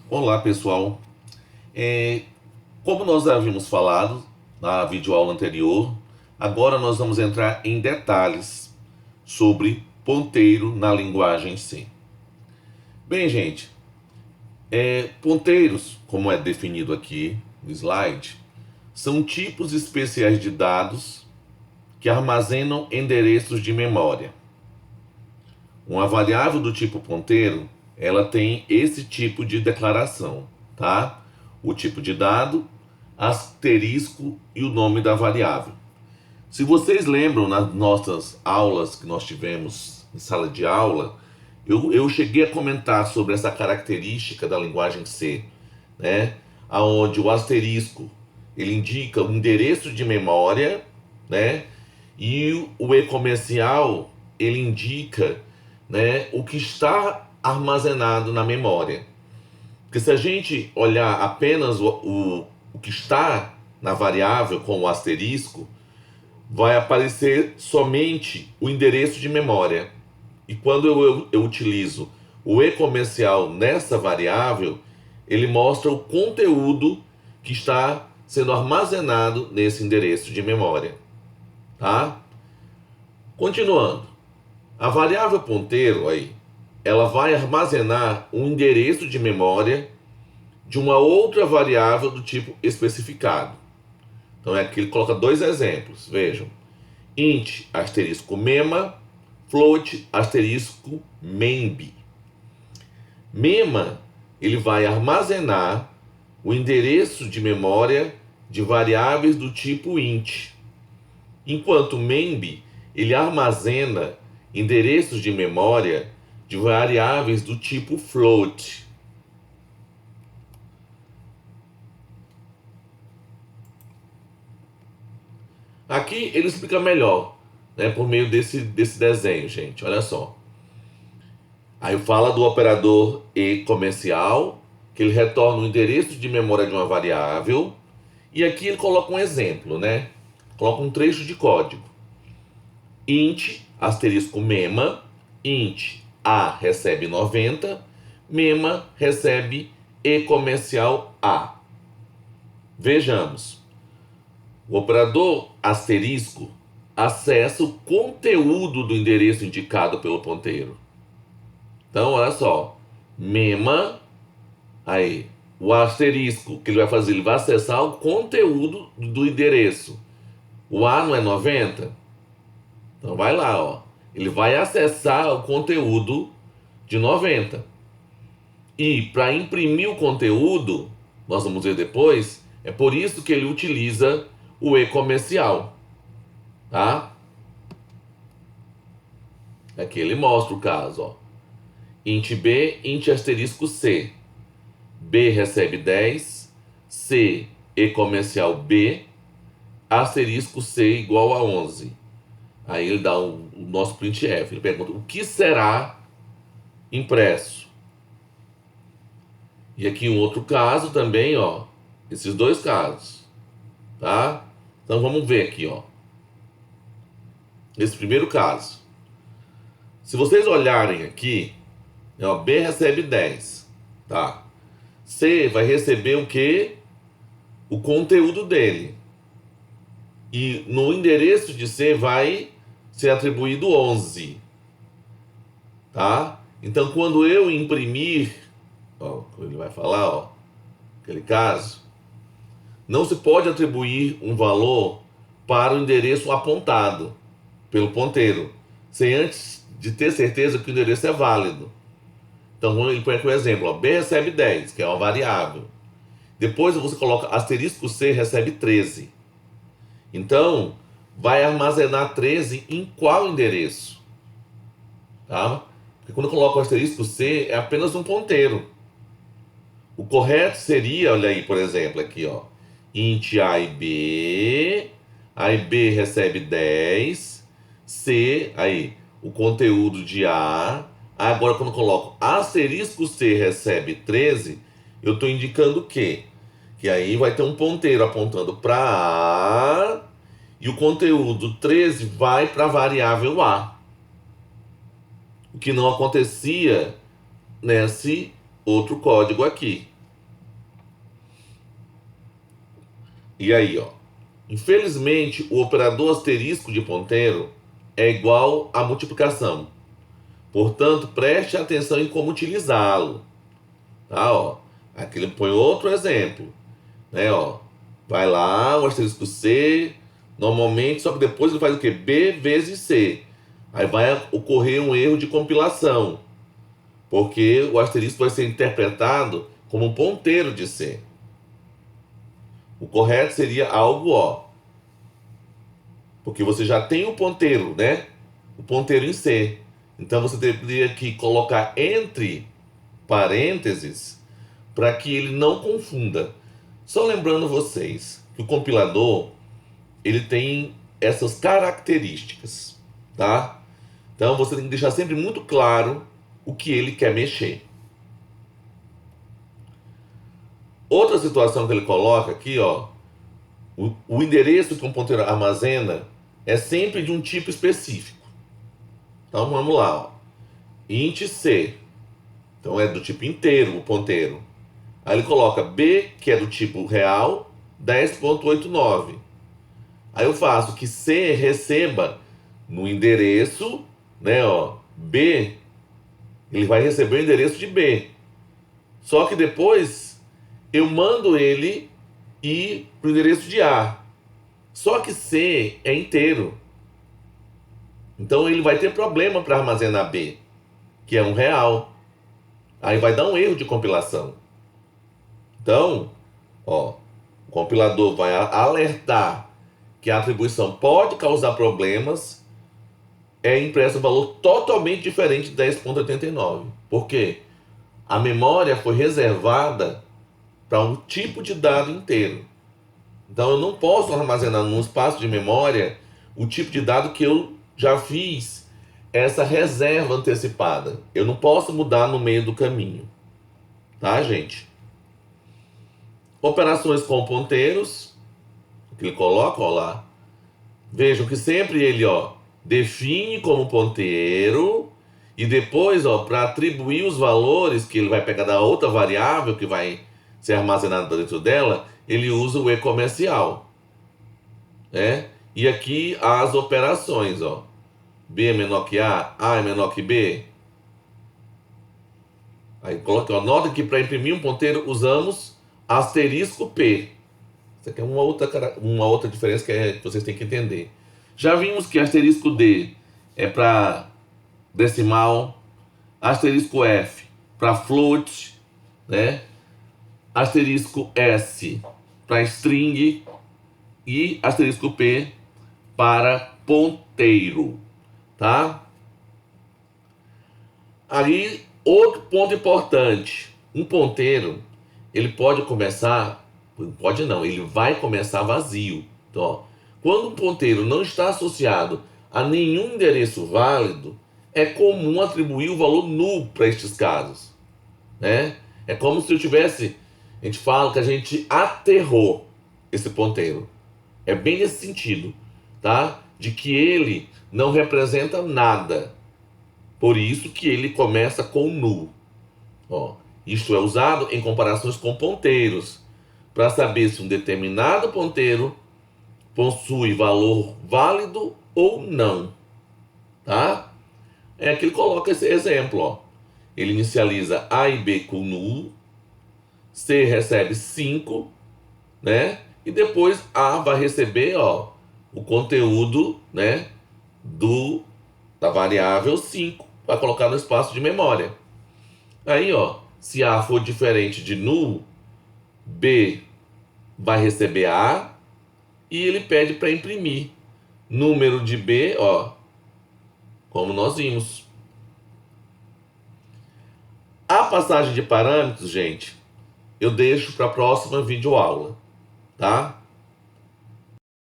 Olá pessoal, como nós havíamos falado na videoaula anterior, agora nós vamos entrar em detalhes sobre ponteiro na linguagem C. Bem, gente, ponteiros, como é definido aqui no slide, são tipos especiais de dados que armazenam endereços de memória. Uma variável do tipo ponteiro, ela tem esse tipo de declaração, tá? O tipo de dado, asterisco e o nome da variável. Se vocês lembram nas nossas aulas que nós tivemos em sala de aula, eu cheguei a comentar sobre essa característica da linguagem C, né? Onde o asterisco ele indica o endereço de memória, né? E o e-comercial ele indica, né, o que está armazenado na memória. Porque se a gente olhar apenas o que está na variável com o asterisco, vai aparecer somente o endereço de memória. E quando eu utilizo o e-comercial nessa variável, ele mostra o conteúdo que está sendo armazenado nesse endereço de memória. Tá? Continuando. A variável ponteiro aí, ela vai armazenar um endereço de memória de uma outra variável do tipo especificado. Então é aqui ele coloca dois exemplos. Vejam. Int asterisco mema, float asterisco memb. Mema, ele vai armazenar o endereço de memória de variáveis do tipo int. Enquanto memb, ele armazena endereços de memória de variáveis do tipo float. Aqui ele explica melhor, né, por meio desse desenho, gente. Olha só. Aí fala do operador e-comercial, que ele retorna o endereço de memória de uma variável. E aqui ele coloca um exemplo, né? Coloca um trecho de código. Int, asterisco mema, int A recebe 90, mema recebe e-comercial A. Vejamos. O operador asterisco acessa o conteúdo do endereço indicado pelo ponteiro. Então, olha só. Mema, aí, o asterisco que ele vai fazer, ele vai acessar o conteúdo do endereço. O A não é 90? Então vai lá, ó. Ele vai acessar o conteúdo de 90. E para imprimir o conteúdo, nós vamos ver depois, é por isso que ele utiliza o e-comercial, tá? Aqui ele mostra o caso, ó. Int B, int asterisco C. B recebe 10, C, e-comercial B, asterisco C igual a 11. Aí ele dá o nosso printf. Ele pergunta o que será impresso. E aqui um outro caso também, ó. Esses dois casos, tá? Então vamos ver aqui, ó. Nesse primeiro caso. Se vocês olharem aqui, ó, B recebe 10, tá? C vai receber o quê? O conteúdo dele. E no endereço de C vai ser atribuído 11, tá? Então quando eu imprimir, ó, ele vai falar, ó, aquele caso, não se pode atribuir um valor para o endereço apontado pelo ponteiro, sem antes de ter certeza que o endereço é válido. Então ele põe aqui o exemplo, ó, B recebe 10, que é uma variável. Depois você coloca asterisco C recebe 13. Então, vai armazenar 13 em qual endereço? Tá? Porque quando eu coloco o asterisco C, é apenas um ponteiro. O correto seria, olha aí, por exemplo, aqui, ó. Int A e B. Aí B recebe 10. C, aí, o conteúdo de A. Agora, quando eu coloco asterisco C recebe 13, eu estou indicando o quê? Que aí vai ter um ponteiro apontando para A e o conteúdo 13 vai para a variável A. O que não acontecia nesse outro código aqui, E aí, ó. Infelizmente, o operador asterisco de ponteiro é igual à multiplicação. Portanto, preste atenção em como utilizá-lo. Tá, ó. Aqui ele põe outro exemplo, né, ó. Vai lá, o asterisco C, normalmente, só que depois ele faz o quê? B vezes C. Aí vai ocorrer um erro de compilação, porque o asterisco vai ser interpretado como um ponteiro de C. O correto seria algo, ó, porque você já tem o ponteiro, né? O ponteiro em C. Então você teria que colocar entre parênteses para que ele não confunda. Só lembrando vocês que o compilador ele tem essas características, tá? Então você tem que deixar sempre muito claro o que ele quer mexer. Outra situação que ele coloca aqui, ó, o endereço que um ponteiro armazena é sempre de um tipo específico. Então vamos lá, ó. Int C. Então é do tipo inteiro o ponteiro. Aí ele coloca B, que é do tipo real, 10.89. Aí eu faço que C receba no endereço, né, ó, B, ele vai receber o endereço de B. Só que depois eu mando ele ir para o endereço de A. Só que C é inteiro. Então ele vai ter problema para armazenar B, que é um real. Aí vai dar um erro de compilação. Então, ó, o compilador vai alertar que a atribuição pode causar problemas, é impresso um valor totalmente diferente de 10.89. Por quê? A memória foi reservada para um tipo de dado inteiro. Então eu não posso armazenar num espaço de memória o tipo de dado que eu já fiz essa reserva antecipada. Eu não posso mudar no meio do caminho. Tá, gente? Operações com ponteiros, que ele coloca, ó lá. Vejam que sempre ele, ó, define como ponteiro e depois, ó, para atribuir os valores que ele vai pegar da outra variável que vai ser armazenada dentro dela, ele usa o e-comercial, né? E aqui as operações, ó. B é menor que A é menor que B. Aí coloca, ó, nota que para imprimir um ponteiro usamos asterisco P. Isso aqui é uma outra diferença que vocês têm que entender. Já vimos que asterisco D é para decimal, asterisco F para float, né? Asterisco S para string e asterisco P para ponteiro, tá? Aí, outro ponto importante. Um ponteiro, ele pode começar... Pode não, ele vai começar vazio. Então, ó, quando um ponteiro não está associado a nenhum endereço válido, é comum atribuir o valor null para estes casos, né? É como se eu tivesse... A gente fala que a gente aterrou esse ponteiro. É bem nesse sentido, tá? De que ele não representa nada. Por isso que ele começa com null. Ó, isto é usado em comparações com ponteiros, para saber se um determinado ponteiro possui valor válido ou não, tá? É que ele coloca esse exemplo, ó. Ele inicializa A e B com null, C recebe 5, né? E depois A vai receber, ó, o conteúdo, né, da variável 5, para colocar no espaço de memória. Aí, ó, se A for diferente de null, B vai receber A e ele pede para imprimir número de B, ó, como nós vimos. A passagem de parâmetros, gente, eu deixo para a próxima videoaula, tá?